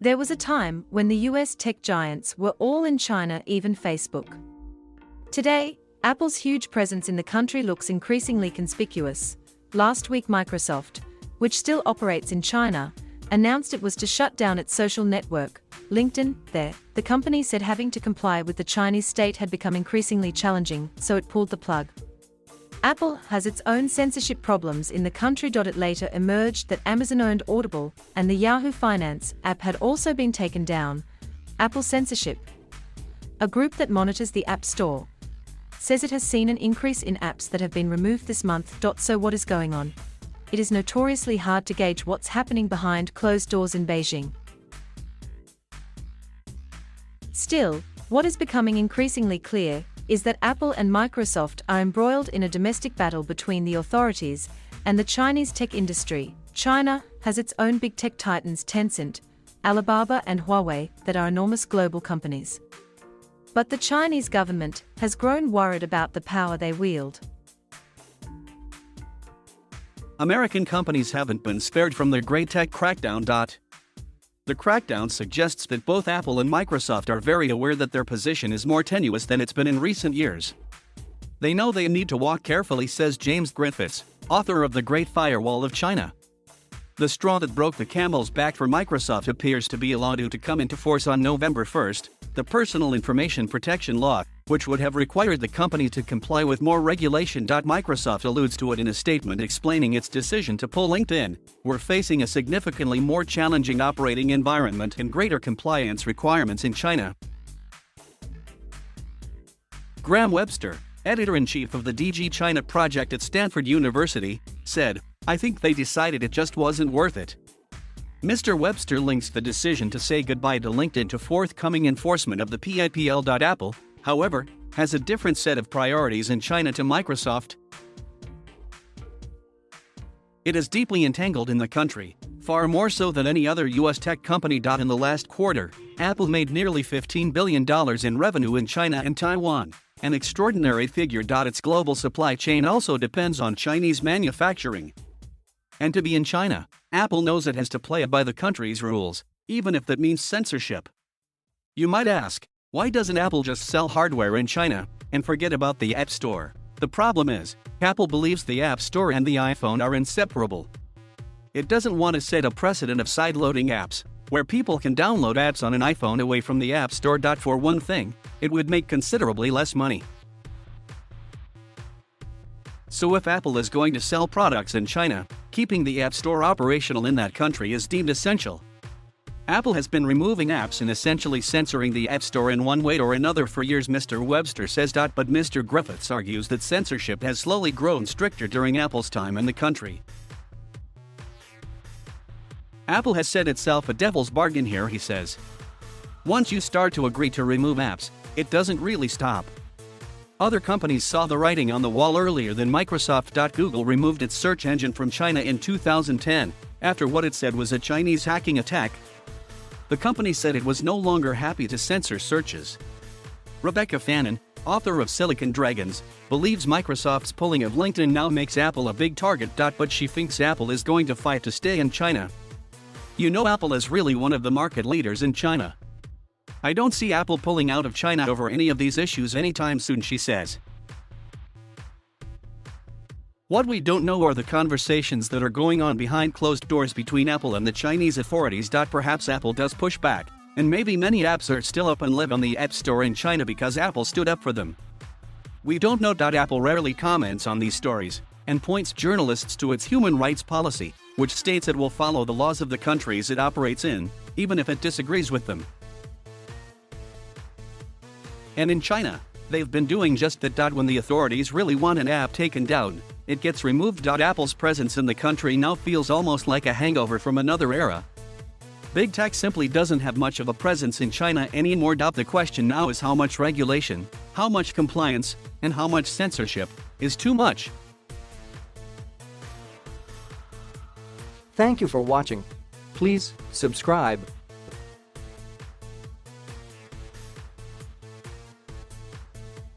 There was a time when the US tech giants were all in China, even Facebook. Today, Apple's huge presence in the country looks increasingly conspicuous. Last week, Microsoft, which still operates in China, announced it was to shut down its social network, LinkedIn. The company said having to comply with the Chinese state had become increasingly challenging, so it pulled the plug. Apple has its own censorship problems in the country. It later emerged that Amazon-owned Audible and the Yahoo Finance app had also been taken down. Apple Censorship, a group that monitors the App Store, says it has seen an increase in apps that have been removed this month. So what is going on? It is notoriously hard to gauge what's happening behind closed doors in Beijing. Still, what is becoming increasingly clear is that Apple and Microsoft are embroiled in a domestic battle between the authorities and the Chinese tech industry. China has its own big tech titans, Tencent, Alibaba and Huawei, that are enormous global companies. But the Chinese government has grown worried about the power they wield. American companies haven't been spared from the great tech crackdown. The crackdown suggests that both Apple and Microsoft are very aware that their position is more tenuous than it's been in recent years. They know they need to walk carefully, says James Griffiths, author of The Great Firewall of China. The straw that broke the camel's back for Microsoft appears to be a law due to come into force on November 1st, the Personal Information Protection Law, which would have required the company to comply with more regulation. Microsoft alludes to it in a statement explaining its decision to pull LinkedIn. We're facing a significantly more challenging operating environment and greater compliance requirements in China. Graham Webster, editor-in-chief of the DG China project at Stanford University, said, "I think they decided it just wasn't worth it." Mr. Webster links the decision to say goodbye to LinkedIn to forthcoming enforcement of the PIPL. Apple, however, has a different set of priorities in China to Microsoft. It is deeply entangled in the country, far more so than any other U.S. tech company. In the last quarter, Apple made nearly $15 billion in revenue in China and Taiwan, an extraordinary figure. Its global supply chain also depends on Chinese manufacturing. And to be in China, Apple knows it has to play by the country's rules, even if that means censorship. You might ask, why doesn't Apple just sell hardware in China and forget about the App Store? The problem is, Apple believes the App Store and the iPhone are inseparable. It doesn't want to set a precedent of sideloading apps, where people can download apps on an iPhone away from the App Store. For one thing, it would make considerably less money. So if Apple is going to sell products in China, keeping the App Store operational in that country is deemed essential. Apple has been removing apps and essentially censoring the App Store in one way or another for years, Mr. Webster says. But Mr. Griffiths argues that censorship has slowly grown stricter during Apple's time in the country. Apple has set itself a devil's bargain here, he says. Once you start to agree to remove apps, it doesn't really stop. Other companies saw the writing on the wall earlier than Microsoft. Google removed its search engine from China in 2010, after what it said was a Chinese hacking attack. The company said it was no longer happy to censor searches. Rebecca Fannin, author of Silicon Dragons, believes Microsoft's pulling of LinkedIn now makes Apple a big target. But she thinks Apple is going to fight to stay in China. You know, Apple is really one of the market leaders in China. I don't see Apple pulling out of China over any of these issues anytime soon, she says. What we don't know are the conversations that are going on behind closed doors between Apple and the Chinese authorities. Perhaps Apple does push back, and maybe many apps are still up and live on the App Store in China because Apple stood up for them. We don't know. Apple rarely comments on these stories, and points journalists to its human rights policy, which states it will follow the laws of the countries it operates in, even if it disagrees with them. And in China, they've been doing just that. When the authorities really want an app taken down, it gets removed. Apple's presence in the country now feels almost like a hangover from another era. Big tech simply doesn't have much of a presence in China anymore. The question now is how much regulation, how much compliance, and how much censorship is too much. Thank you for watching. Please subscribe